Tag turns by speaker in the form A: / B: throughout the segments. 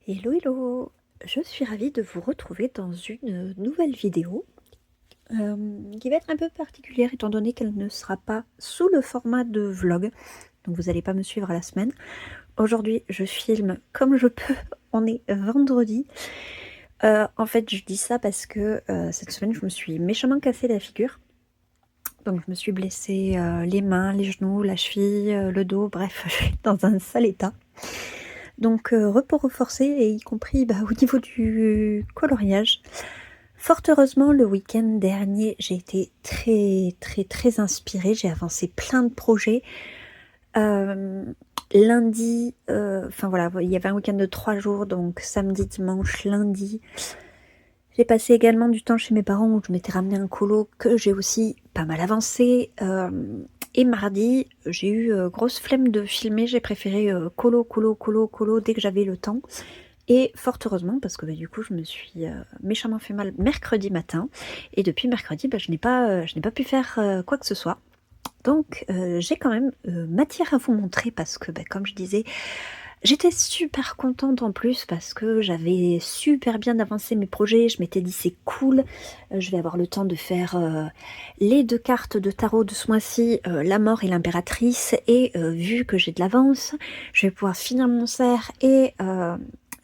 A: Hello hello, je suis ravie de vous retrouver dans une nouvelle vidéo qui va être un peu particulière étant donné qu'elle ne sera pas sous le format de vlog, donc vous n'allez pas me suivre à la semaine. Aujourd'hui je filme comme je peux, on est vendredi. En fait je dis ça parce que cette semaine je me suis méchamment cassé la figure. Donc je me suis blessée les mains, les genoux, la cheville, le dos, bref je suis dans un sale état. Donc repos reforcé et y compris au niveau du coloriage. Fort heureusement, le week-end dernier, j'ai été très inspirée. J'ai avancé plein de projets. Lundi, enfin voilà, il y avait un week-end de 3 jours, donc samedi, dimanche, lundi. J'ai passé également du temps chez mes parents où je m'étais ramené un colo que j'ai aussi pas mal avancé. Et mardi, j'ai eu grosse flemme de filmer. J'ai préféré colo dès que j'avais le temps. Et fort heureusement, parce que du coup, je me suis méchamment fait mal mercredi matin. Et depuis mercredi, je n'ai pas pu faire quoi que ce soit. Donc, j'ai quand même matière à vous montrer parce que, comme je disais, j'étais super contente en plus parce que j'avais super bien avancé mes projets. Je m'étais dit, c'est cool, je vais avoir le temps de faire les 2 cartes de tarot de ce mois-ci, la mort et l'impératrice. Et vu que j'ai de l'avance, je vais pouvoir finir mon cerf et...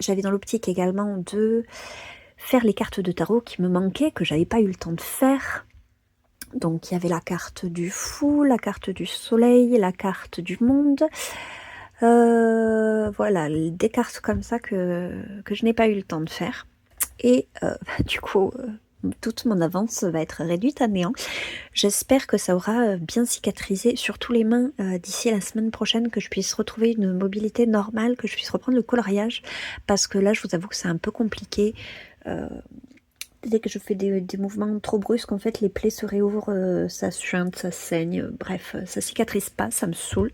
A: j'avais dans l'optique également de faire les cartes de tarot qui me manquaient, que j'avais pas eu le temps de faire. Donc il y avait la carte du fou, la carte du soleil, la carte du monde. Voilà, des cartes comme ça que je n'ai pas eu le temps de faire. Et du coup, toute mon avance va être réduite à néant. J'espère que ça aura bien cicatrisé, surtout les mains, d'ici la semaine prochaine, que je puisse retrouver une mobilité normale, que je puisse reprendre le coloriage, parce que là, je vous avoue que c'est un peu compliqué. Dès que je fais des mouvements trop brusques, en fait, les plaies se réouvrent, ça suinte, ça saigne, bref, ça cicatrise pas, ça me saoule.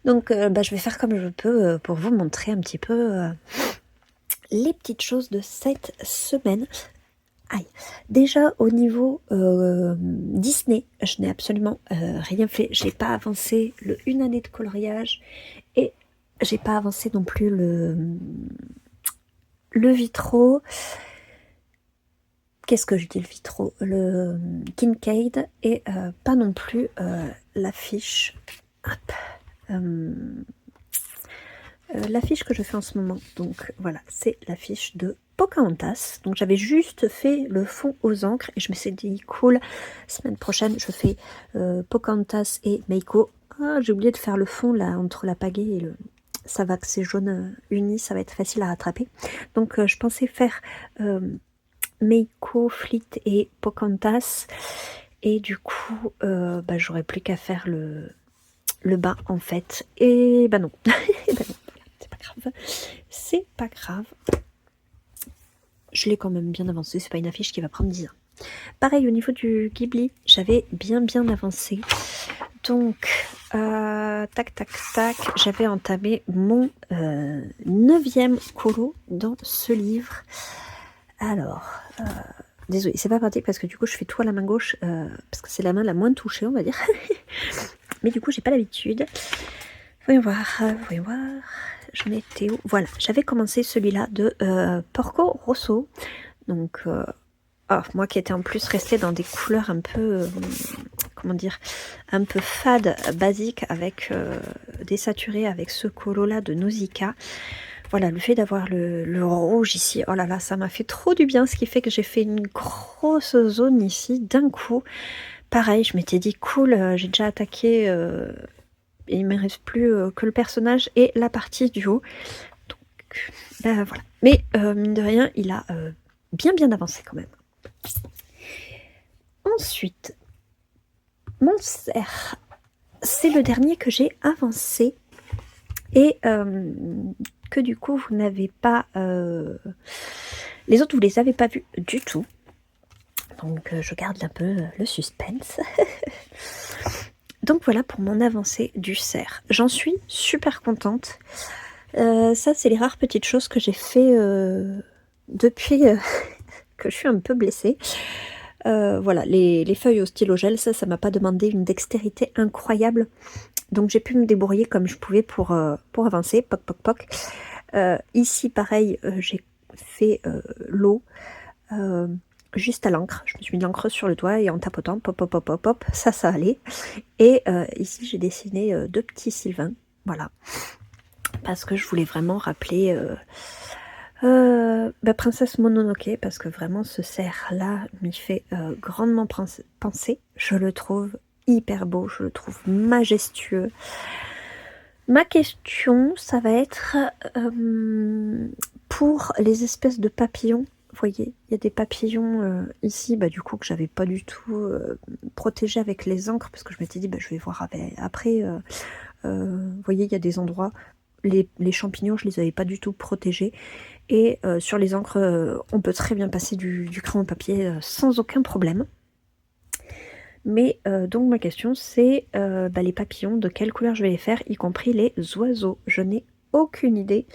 A: Donc, je vais faire comme je peux pour vous montrer un petit peu les petites choses de cette semaine. Aïe. Déjà au niveau Disney, je n'ai absolument rien fait. J'ai pas avancé une année de coloriage et j'ai pas avancé non plus le vitro. Qu'est-ce que je dis, le vitro? Le Kincaid et pas non plus l'affiche. L'affiche que je fais en ce moment, donc voilà, c'est l'affiche de Pocahontas. Donc j'avais juste fait le fond aux encres et je me suis dit cool, semaine prochaine je fais Pocahontas et Meiko. Ah, j'ai oublié de faire le fond là entre la pagaie et le... Ça va que c'est jaune uni, ça va être facile à rattraper. Donc je pensais faire Meiko, Fleet et Pocahontas. Et du coup, j'aurais plus qu'à faire le bas en fait. Et non. Et non. C'est pas grave. Je l'ai quand même bien avancé, c'est pas une affiche qui va prendre 10 ans. Pareil au niveau du Ghibli, j'avais bien avancé. Donc, tac, j'avais entamé mon 9e colo dans ce livre. Alors, désolé, c'est pas pratique parce que du coup je fais tout à la main gauche, parce que c'est la main la moins touchée, on va dire. Mais du coup, j'ai pas l'habitude. Voyons voir. J'en étais où? Voilà, j'avais commencé celui-là de Porco Rosso. Donc, moi qui étais en plus restée dans des couleurs un peu, comment dire, un peu fades, basiques, avec des saturés, avec ce colo-là de Nausicaa. Voilà, le fait d'avoir le rouge ici, oh là là, ça m'a fait trop du bien, ce qui fait que j'ai fait une grosse zone ici d'un coup. Pareil, je m'étais dit cool, j'ai déjà attaqué... et il ne me reste plus que le personnage et la partie du haut. Donc, voilà. Mais mine de rien, il a bien avancé quand même. Ensuite, mon cerf, c'est le dernier que j'ai avancé et que du coup, vous n'avez pas... les autres, vous les avez pas vus du tout. Donc, je garde un peu le suspense. Donc voilà pour mon avancée du cerf. J'en suis super contente. Ça, c'est les rares petites choses que j'ai fait depuis que je suis un peu blessée. Voilà, les feuilles au stylo gel, ça m'a pas demandé une dextérité incroyable. Donc j'ai pu me débrouiller comme je pouvais pour avancer. Poc. Ici, pareil, j'ai fait l'eau juste à l'encre. Je me suis mis de l'encre sur le doigt et en tapotant, pop, pop, pop, pop, pop, ça allait. Et ici, j'ai dessiné 2 petits sylvains, voilà. Parce que je voulais vraiment rappeler Princesse Mononoke, parce que vraiment ce cerf-là m'y fait grandement penser. Je le trouve hyper beau, je le trouve majestueux. Ma question, ça va être pour les espèces de papillons. Vous voyez, il y a des papillons ici, du coup, que j'avais pas du tout protégé avec les encres, parce que je m'étais dit, je vais voir après. Vous voyez, il y a des endroits, les champignons, je les avais pas du tout protégés. Et sur les encres, on peut très bien passer du crayon papier sans aucun problème. Mais donc ma question c'est les papillons, de quelle couleur je vais les faire, y compris les oiseaux. Je n'ai aucune idée.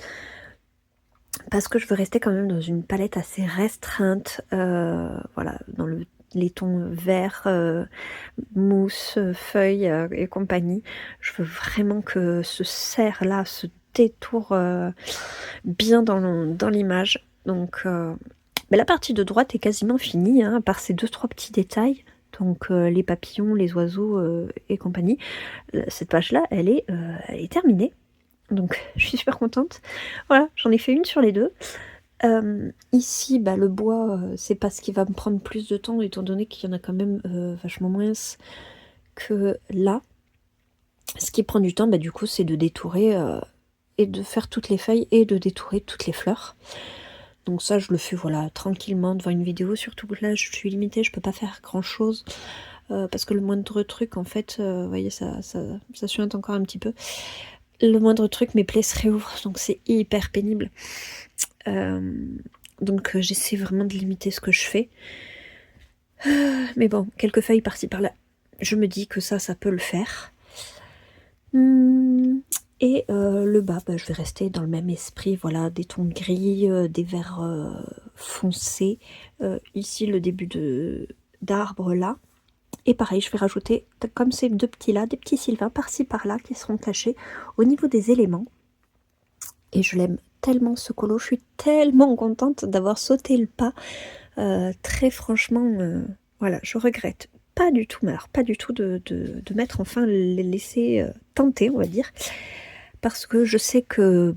A: Parce que je veux rester quand même dans une palette assez restreinte. Voilà, dans les tons verts, mousse, feuilles et compagnie. Je veux vraiment que ce cerf-là se détourne bien dans l'image. Donc la partie de droite est quasiment finie, à part ces 2-3 petits détails. Donc les papillons, les oiseaux et compagnie. Cette page-là, elle est terminée. Donc je suis super contente. Voilà, j'en ai fait une sur les deux. Ici, le bois, c'est pas ce qui va me prendre plus de temps, étant donné qu'il y en a quand même vachement moins que là. Ce qui prend du temps, du coup, c'est de détourer et de faire toutes les feuilles et de détourer toutes les fleurs. Donc ça, je le fais voilà tranquillement devant une vidéo. Surtout que là, je suis limitée, je peux pas faire grand chose. Parce que le moindre truc, en fait, vous voyez, ça suinte encore un petit peu. Le moindre truc, mes plaies se réouvrent, donc c'est hyper pénible. Donc j'essaie vraiment de limiter ce que je fais. Mais bon, quelques feuilles par-ci par-là, je me dis que ça peut le faire. Et le bas, je vais rester dans le même esprit, voilà, des tons gris, des verts foncés. Ici, le début d'arbre là. Et pareil, je vais rajouter, comme ces 2 petits là, des petits sylvains par-ci par-là qui seront cachés au niveau des éléments. Et je l'aime tellement ce colo, je suis tellement contente d'avoir sauté le pas. Très franchement, voilà, je regrette pas du tout, mais alors pas du tout de m'être enfin laissé tenter, on va dire. Parce que je sais que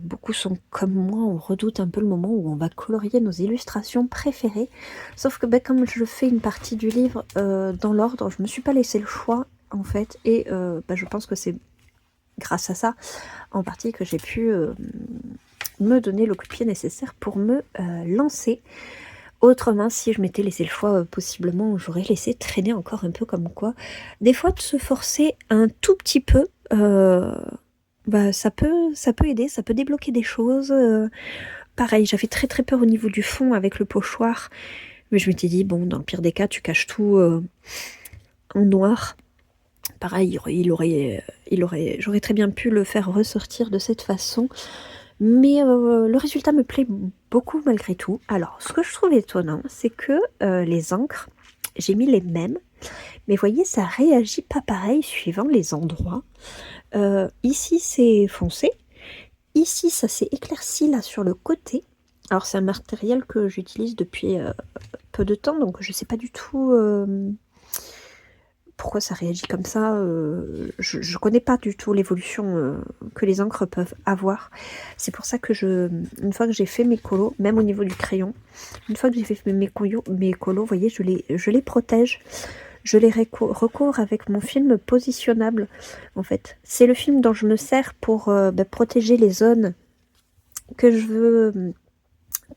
A: beaucoup sont comme moi, on redoute un peu le moment où on va colorier nos illustrations préférées. Sauf que comme je fais une partie du livre dans l'ordre, je me suis pas laissé le choix en fait. Et je pense que c'est grâce à ça en partie que j'ai pu me donner le coup de pied nécessaire pour me lancer. Autrement, si je m'étais laissé le choix, possiblement j'aurais laissé traîner encore un peu, comme quoi des fois de se forcer un tout petit peu, ça peut aider, ça peut débloquer des choses. Pareil, j'avais très très peur au niveau du fond avec le pochoir, mais je m'étais dit bon, dans le pire des cas, tu caches tout en noir. Pareil, j'aurais très bien pu le faire ressortir de cette façon, mais le résultat me plaît beaucoup malgré tout. Alors, ce que je trouve étonnant, c'est que les encres, j'ai mis les mêmes, mais voyez, ça réagit pas pareil suivant les endroits. Ici, c'est foncé. Ici, ça s'est éclairci là sur le côté. Alors, c'est un matériel que j'utilise depuis peu de temps, donc je sais pas du tout pourquoi ça réagit comme ça. Je connais pas du tout l'évolution que les encres peuvent avoir. C'est pour ça que une fois que j'ai fait mes colos, même au niveau du crayon, une fois que j'ai fait mes colos, vous voyez, je les protège. Je les recouvre avec mon film positionnable, en fait. C'est le film dont je me sers pour protéger les zones que je veux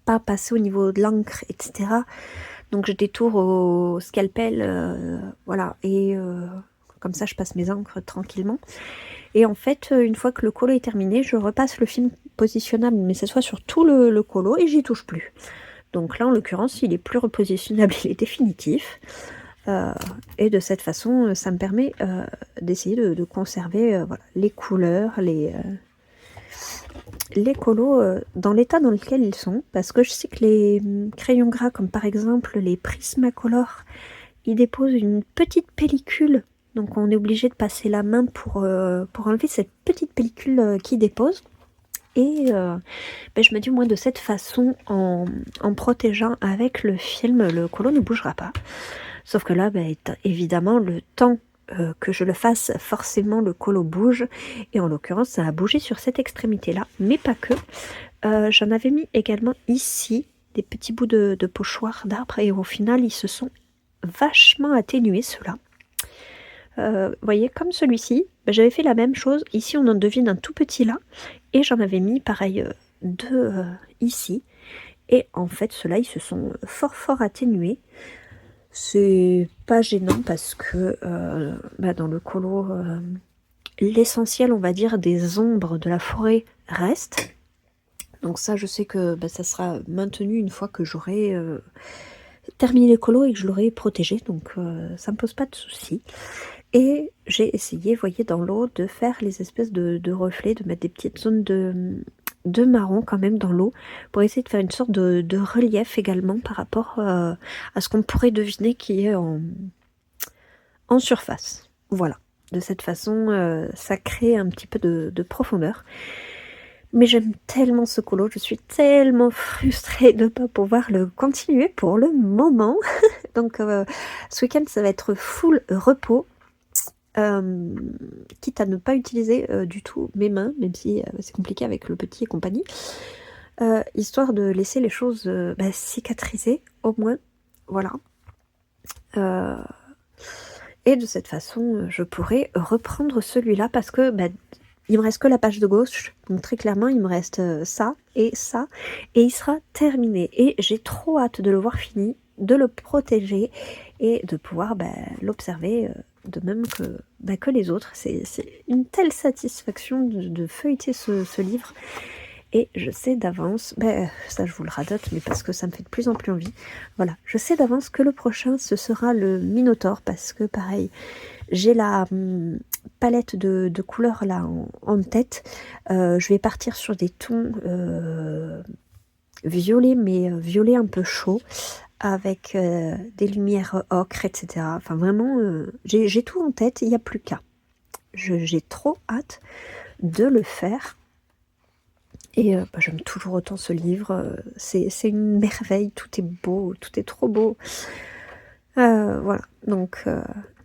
A: pas passer au niveau de l'encre, etc. Donc je détourne au scalpel, voilà, et comme ça je passe mes encres tranquillement. Et en fait, une fois que le colo est terminé, je repasse le film positionnable, mais cette fois sur tout le colo, et j'y touche plus. Donc là, en l'occurrence, il est plus repositionnable, il est définitif. Et de cette façon, ça me permet d'essayer de conserver voilà, les couleurs, les colos dans l'état dans lequel ils sont, parce que je sais que les crayons gras, comme par exemple les Prismacolor, ils déposent une petite pellicule, donc on est obligé de passer la main pour enlever cette petite pellicule qui dépose. Et je me dis, moi, de cette façon, en protégeant avec le film, le colo ne bougera pas. Sauf que là, évidemment, le temps que je le fasse, forcément, le colo bouge. Et en l'occurrence, ça a bougé sur cette extrémité-là, mais pas que. J'en avais mis également ici des petits bouts de pochoir d'arbre. Et au final, ils se sont vachement atténués, ceux-là. Vous voyez, comme celui-ci, j'avais fait la même chose. Ici, on en devine un tout petit là. Et j'en avais mis, pareil, deux ici. Et en fait, ceux-là, ils se sont fort atténués. C'est pas gênant parce que dans le colo, l'essentiel, on va dire, des ombres de la forêt reste. Donc ça, je sais que ça sera maintenu une fois que j'aurai terminé le colo et que je l'aurai protégé. Donc ça me pose pas de soucis. Et j'ai essayé, vous voyez, dans l'eau, de faire les espèces de reflets, de mettre des petites zones de marron quand même dans l'eau, pour essayer de faire une sorte de relief également par rapport à ce qu'on pourrait deviner qui est en surface. Voilà. De cette façon, ça crée un petit peu de profondeur. Mais j'aime tellement ce colo, je suis tellement frustrée de ne pas pouvoir le continuer pour le moment. Donc ce week-end, ça va être full repos. Quitte à ne pas utiliser du tout mes mains, même si c'est compliqué avec le petit et compagnie, histoire de laisser les choses cicatriser au moins, voilà. Et de cette façon, je pourrais reprendre celui-là parce que il me reste que la page de gauche, donc très clairement il me reste ça, et il sera terminé. Et j'ai trop hâte de le voir fini, de le protéger et de pouvoir l'observer de même que les autres. C'est une telle satisfaction de feuilleter ce livre. Et je sais d'avance, ça je vous le radote, mais parce que ça me fait de plus en plus envie. Voilà, je sais d'avance que le prochain, ce sera le Minotaure, parce que pareil, j'ai la palette de couleurs là en tête. Je vais partir sur des tons violets, mais violets un peu chauds, avec des lumières ocre, etc. Enfin vraiment, j'ai tout en tête, il n'y a plus qu'à. J'ai trop hâte de le faire. Et j'aime toujours autant ce livre, c'est une merveille, tout est beau, tout est trop beau. Voilà, donc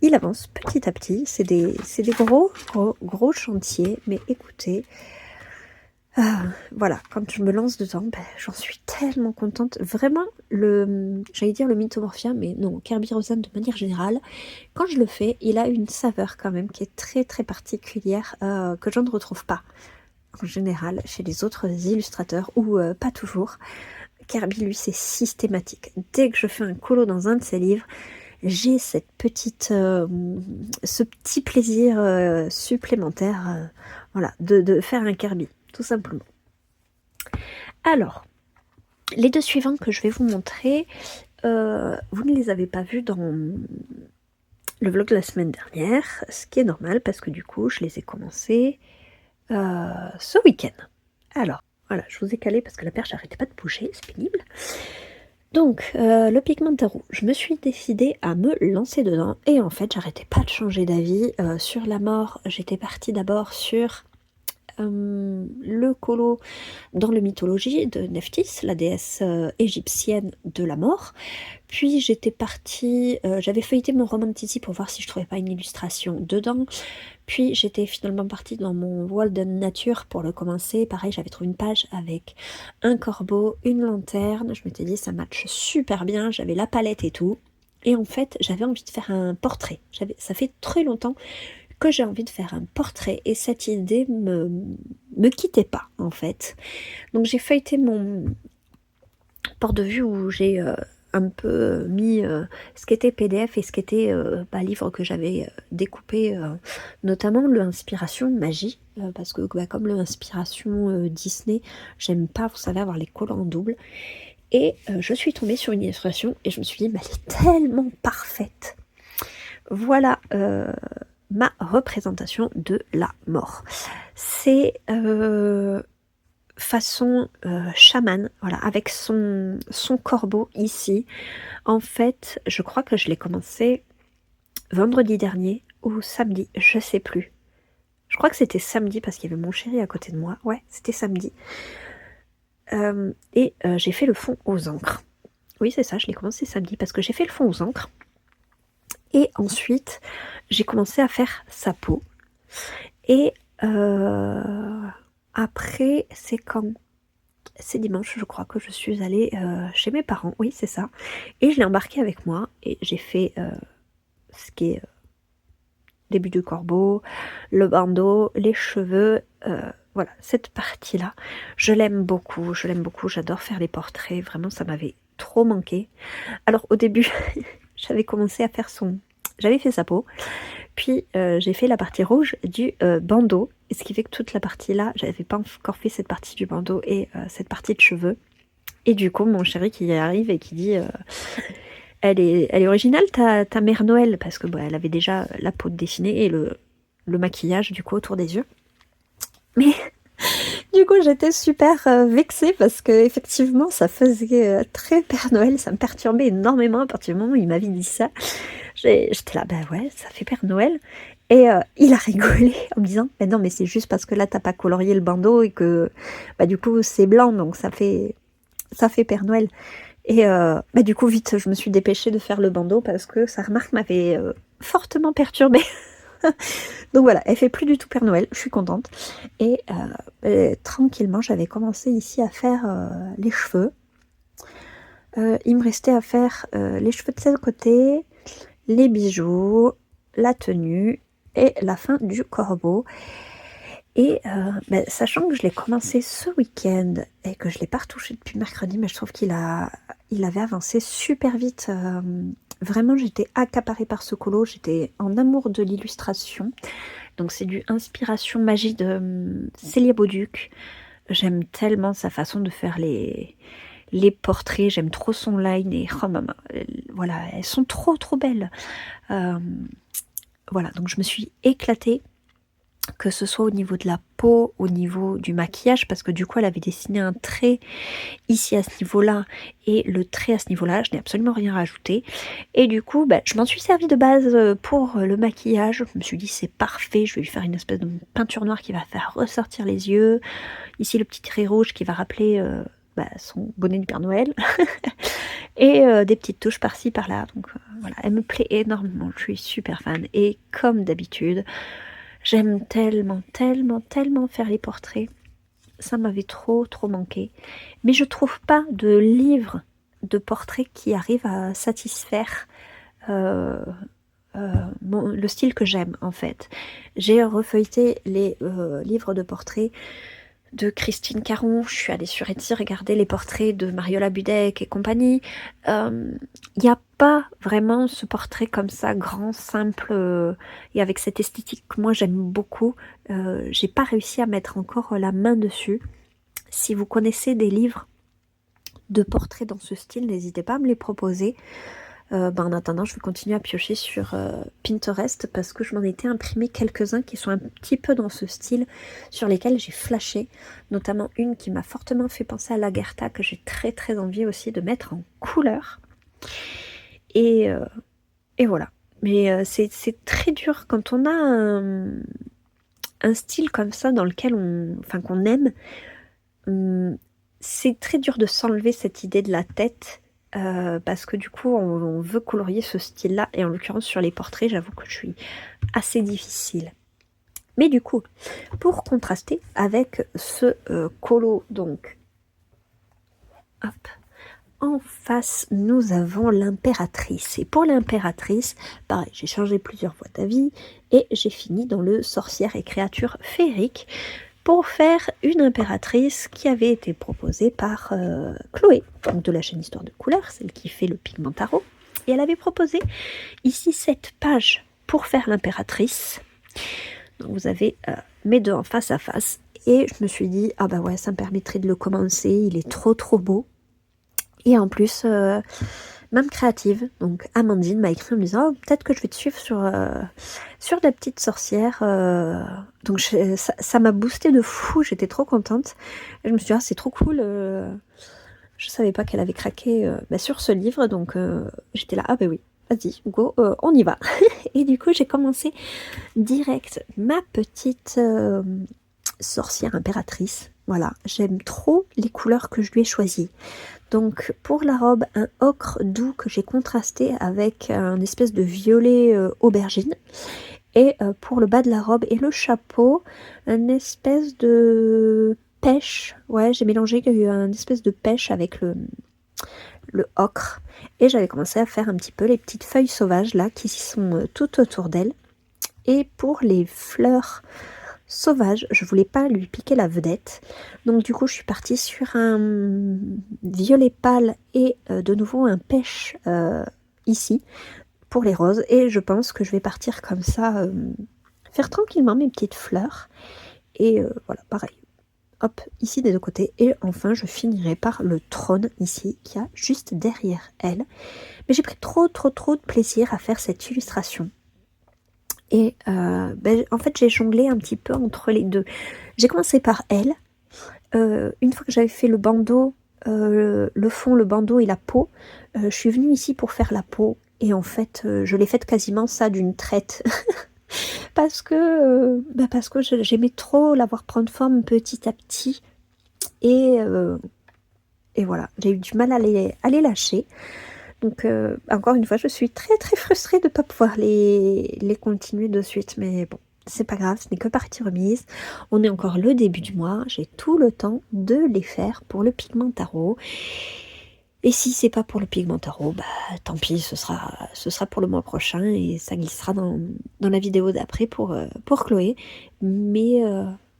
A: il avance petit à petit, c'est des gros chantiers, mais écoutez, voilà, quand je me lance dedans, j'en suis tellement contente. Vraiment, j'allais dire le Mythomorphia, mais non, Kerby Rosen de manière générale, quand je le fais, il a une saveur quand même qui est très très particulière, que je ne retrouve pas en général chez les autres illustrateurs, ou pas toujours. Kerby, lui, c'est systématique. Dès que je fais un colo dans un de ses livres, j'ai ce petit plaisir supplémentaire, voilà, de faire un Kerby, tout simplement. Alors, les deux suivants que je vais vous montrer, vous ne les avez pas vus dans le vlog de la semaine dernière, ce qui est normal parce que du coup, je les ai commencés ce week-end. Alors, voilà, je vous ai calé parce que la perche n'arrêtait pas de bouger, c'est pénible. Donc, le Pigment Tarot, je me suis décidée à me lancer dedans et en fait, j'arrêtais pas de changer d'avis. Sur la mort, j'étais partie d'abord sur le colo dans le mythologie de Nephthys, la déesse égyptienne de la mort. Puis j'étais partie, j'avais feuilleté mon Romantici pour voir si je trouvais pas une illustration dedans. Puis j'étais finalement partie dans mon Walden Nature pour le commencer. Pareil, j'avais trouvé une page avec un corbeau, une lanterne. Je m'étais dit ça match super bien, j'avais la palette et tout. Et en fait, j'avais envie de faire un portrait. Ça fait très longtemps que j'ai envie de faire un portrait et cette idée me quittait pas en fait. Donc j'ai feuilleté mon porte-de-vue où j'ai un peu mis ce qui était PDF et ce qui était livre que j'avais découpé, notamment le Inspiration Magie, parce que comme le Inspiration Disney, j'aime pas, vous savez, avoir les collants en double. Et je suis tombée sur une illustration et je me suis dit, elle est tellement parfaite. Voilà ma représentation de la mort. C'est façon chamane, voilà, avec son corbeau ici. En fait, je crois que je l'ai commencé vendredi dernier ou samedi, je sais plus. Je crois que c'était samedi parce qu'il y avait mon chéri à côté de moi. Ouais, c'était samedi. J'ai fait le fond aux encres. Oui, c'est ça, je l'ai commencé samedi parce que j'ai fait le fond aux encres. Et ensuite, j'ai commencé à faire sa peau. Et après, c'est quand? C'est dimanche, je crois que je suis allée chez mes parents. Oui, c'est ça. Et je l'ai embarqué avec moi. Et j'ai fait ce qui est début du corbeau, le bandeau, les cheveux. Voilà, cette partie-là, je l'aime beaucoup, j'adore faire les portraits, vraiment ça m'avait trop manqué. Alors au début, j'avais commencé à faire j'avais fait sa peau, puis j'ai fait la partie rouge du bandeau, et ce qui fait que toute la partie là, j'avais pas encore fait cette partie du bandeau et cette partie de cheveux. Et du coup, mon chéri qui arrive et qui dit elle est originale ta mère Noël, parce que elle avait déjà la peau dessinée et le maquillage du coup autour des yeux. Mais du coup, j'étais super vexée parce que effectivement, ça faisait très Père Noël, ça me perturbait énormément à partir du moment où il m'avait dit ça. J'étais là, bah ouais, ça fait Père Noël. Et il a rigolé en me disant, mais non, mais c'est juste parce que là, t'as pas colorié le bandeau et que du coup, c'est blanc, donc ça fait Père Noël. Et du coup, vite, je me suis dépêchée de faire le bandeau parce que sa remarque m'avait fortement perturbée. Donc voilà, elle fait plus du tout Père Noël, je suis contente. Et tranquillement, j'avais commencé ici à faire les cheveux. Il me restait à faire les cheveux de ce côté, les bijoux, la tenue et la fin du corbeau. Et sachant que je l'ai commencé ce week-end et que je ne l'ai pas retouché depuis mercredi, mais je trouve qu'il avait avancé super vite. Vraiment, j'étais accaparée par ce colo, j'étais en amour de l'illustration. Donc c'est du Inspiration Magie de Célia Bauduc. J'aime tellement sa façon de faire les portraits, j'aime trop son line et oh maman, voilà, elles sont trop belles. Voilà, donc je me suis éclatée, que ce soit au niveau de la peau, au niveau du maquillage, parce que du coup elle avait dessiné un trait ici à ce niveau-là et le trait à ce niveau-là, je n'ai absolument rien rajouté. Et du coup, je m'en suis servi de base pour le maquillage. Je me suis dit c'est parfait, je vais lui faire une espèce de peinture noire qui va faire ressortir les yeux. Ici le petit trait rouge qui va rappeler son bonnet de Père Noël. Et des petites touches par-ci par-là. Donc voilà, elle me plaît énormément, je suis super fan. Et comme d'habitude, j'aime tellement faire les portraits. Ça m'avait trop manqué. Mais je trouve pas de livre de portraits qui arrive à satisfaire le style que j'aime en fait. J'ai refeuilleté les livres de portraits de Christine Caron, je suis allée sur Etsy regarder les portraits de Mariola Budek et compagnie. Il n'y a pas vraiment ce portrait comme ça, grand, simple, et avec cette esthétique que moi j'aime beaucoup. J'ai pas réussi à mettre encore la main dessus. Si vous connaissez des livres de portraits dans ce style, n'hésitez pas à me les proposer. En attendant, je vais continuer à piocher sur Pinterest parce que je m'en étais imprimé quelques-uns qui sont un petit peu dans ce style, sur lesquels j'ai flashé, notamment une qui m'a fortement fait penser à l'Aguerta, que j'ai très envie aussi de mettre en couleur. Et voilà. Mais c'est très dur quand on a un style comme ça dans lequel qu'on aime. C'est très dur de s'enlever cette idée de la tête. Parce que du coup on veut colorier ce style là et en l'occurrence sur les portraits j'avoue que je suis assez difficile, mais du coup pour contraster avec ce colo, donc hop, en face nous avons l'impératrice, et pour l'impératrice pareil, j'ai changé plusieurs fois d'avis et j'ai fini dans le sorcière et créature féerique pour faire une impératrice qui avait été proposée par Chloé, donc de la chaîne Histoire de Couleurs, celle qui fait le pigment tarot. Et elle avait proposé ici cette page pour faire l'impératrice. Donc vous avez mes deux en face à face. Et je me suis dit, ah bah ouais, ça me permettrait de le commencer, il est trop beau. Et en plus, même créative, donc Amandine m'a écrit en me disant, oh, peut-être que je vais te suivre sur la petite sorcière. Donc ça m'a boosté de fou, j'étais trop contente. Et je me suis dit, ah, c'est trop cool. Je savais pas qu'elle avait craqué sur ce livre, donc j'étais là, ah bah oui, vas-y, go, on y va. Et du coup, j'ai commencé direct ma petite sorcière impératrice. Voilà, j'aime trop les couleurs que je lui ai choisies. Donc pour la robe, un ocre doux que j'ai contrasté avec un espèce de violet aubergine. Et pour le bas de la robe et le chapeau, un espèce de pêche. Ouais, j'ai mélangé un espèce de pêche avec le ocre. Et j'avais commencé à faire un petit peu les petites feuilles sauvages là qui sont tout autour d'elle. Et pour les fleurs sauvages, je voulais pas lui piquer la vedette. Donc du coup, je suis partie sur un violet pâle et de nouveau un pêche ici pour les roses. Et je pense que je vais partir comme ça, faire tranquillement mes petites fleurs. Et voilà, pareil. Hop, ici des deux côtés. Et enfin, je finirai par le trône ici, qui a juste derrière elle. Mais j'ai pris trop de plaisir à faire cette illustration. Et en fait, j'ai jonglé un petit peu entre les deux. J'ai commencé par elle. Une fois que j'avais fait le bandeau, le fond, le bandeau et la peau, je suis venue ici pour faire la peau. Et en fait, je l'ai faite quasiment ça d'une traite. parce que j'aimais trop la voir prendre forme petit à petit. Et voilà, j'ai eu du mal à les lâcher. Donc, encore une fois, je suis très frustrée de ne pas pouvoir les continuer de suite. Mais bon, c'est pas grave, ce n'est que partie remise. On est encore le début du mois. J'ai tout le temps de les faire pour le Pigmentaro. Et si c'est pas pour le Pigmentaro, bah tant pis, ce sera pour le mois prochain et ça glissera dans la vidéo d'après pour Chloé. Mais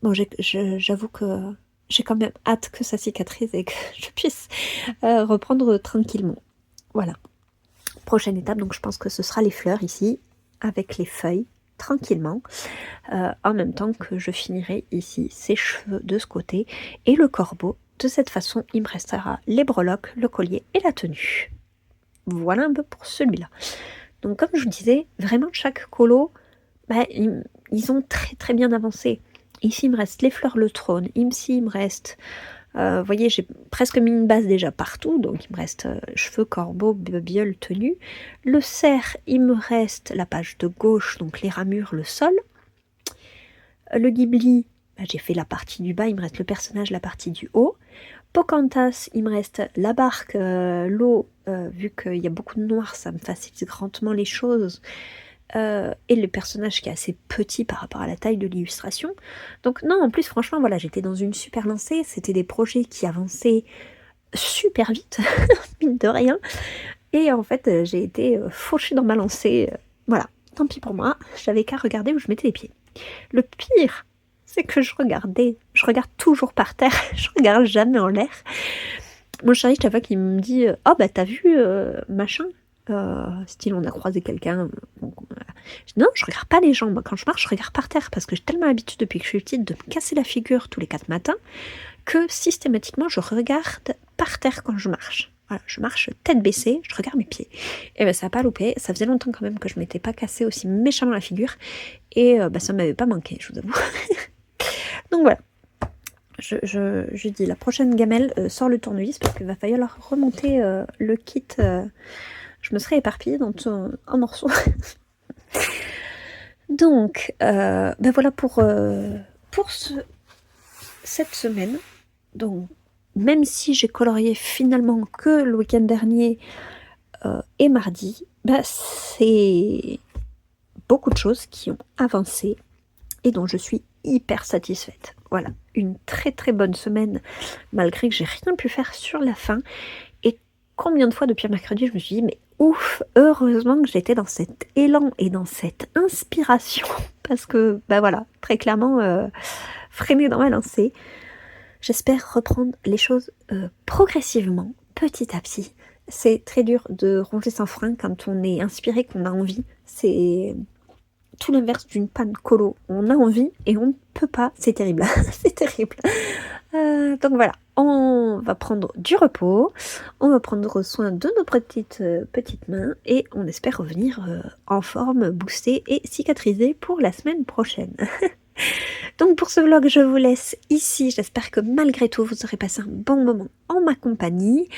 A: bon, j'avoue que j'ai quand même hâte que ça cicatrise et que je puisse reprendre tranquillement. Voilà. Prochaine étape, donc je pense que ce sera les fleurs ici, avec les feuilles, tranquillement, en même temps que je finirai ici ses cheveux de ce côté et le corbeau. De cette façon, il me restera les breloques, le collier et la tenue. Voilà un peu pour celui-là. Donc comme je vous disais, vraiment chaque colo, ils ont très bien avancé. Ici, il me reste les fleurs, le trône. Ici, il me reste... vous voyez, j'ai presque mis une base déjà partout, donc il me reste cheveux, corbeau, biole, tenue. Le cerf, il me reste la page de gauche, donc les ramures, le sol. Le Ghibli, j'ai fait la partie du bas, il me reste le personnage, la partie du haut. Pocahontas, il me reste la barque, l'eau, vu qu'il y a beaucoup de noir, ça me facilite grandement les choses. Et le personnage qui est assez petit par rapport à la taille de l'illustration. Donc non, en plus franchement voilà, j'étais dans une super lancée, c'était des projets qui avançaient super vite, mine de rien, et en fait j'ai été fauchée dans ma lancée, voilà, tant pis pour moi, j'avais qu'à regarder où je mettais les pieds. Le pire, c'est que je regarde toujours par terre, je regarde jamais en l'air. Mon chéri, chaque fois qu'il me dit « Oh bah t'as vu machin ?» style on a croisé quelqu'un, je dis non, je regarde pas les gens, moi quand je marche je regarde par terre parce que j'ai tellement l'habitude depuis que je suis petite de me casser la figure tous les 4 matins que systématiquement je regarde par terre quand je marche. Voilà, je marche tête baissée, je regarde mes pieds. Et ben ça n'a pas loupé, ça faisait longtemps quand même que je m'étais pas cassé aussi méchamment la figure et ça m'avait pas manqué, je vous avoue. Donc voilà. Je dis la prochaine gamelle sort le tournevis parce qu'il va falloir remonter le kit. Je me serais éparpillée en morceaux. Donc, voilà pour cette semaine. Donc, même si j'ai colorié finalement que le week-end dernier et mardi, c'est beaucoup de choses qui ont avancé et dont je suis hyper satisfaite. Voilà, une très bonne semaine malgré que j'ai rien pu faire sur la fin. Et combien de fois depuis mercredi je me suis dit mais ouf, heureusement que j'étais dans cet élan et dans cette inspiration parce que voilà, très clairement freinée dans ma lancée. J'espère reprendre les choses progressivement, petit à petit. C'est très dur de ronger sans frein quand on est inspiré, qu'on a envie. C'est tout l'inverse d'une panne colo. On a envie et on ne peut pas. C'est terrible. C'est terrible. Donc voilà, on va prendre du repos, on va prendre soin de nos petites mains et on espère revenir en forme, boostée et cicatrisée pour la semaine prochaine. Donc pour ce vlog, je vous laisse ici. J'espère que malgré tout, vous aurez passé un bon moment en ma compagnie.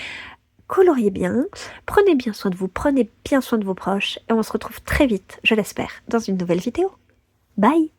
A: coloriez bien, prenez bien soin de vous, prenez bien soin de vos proches, et on se retrouve très vite, je l'espère, dans une nouvelle vidéo. Bye!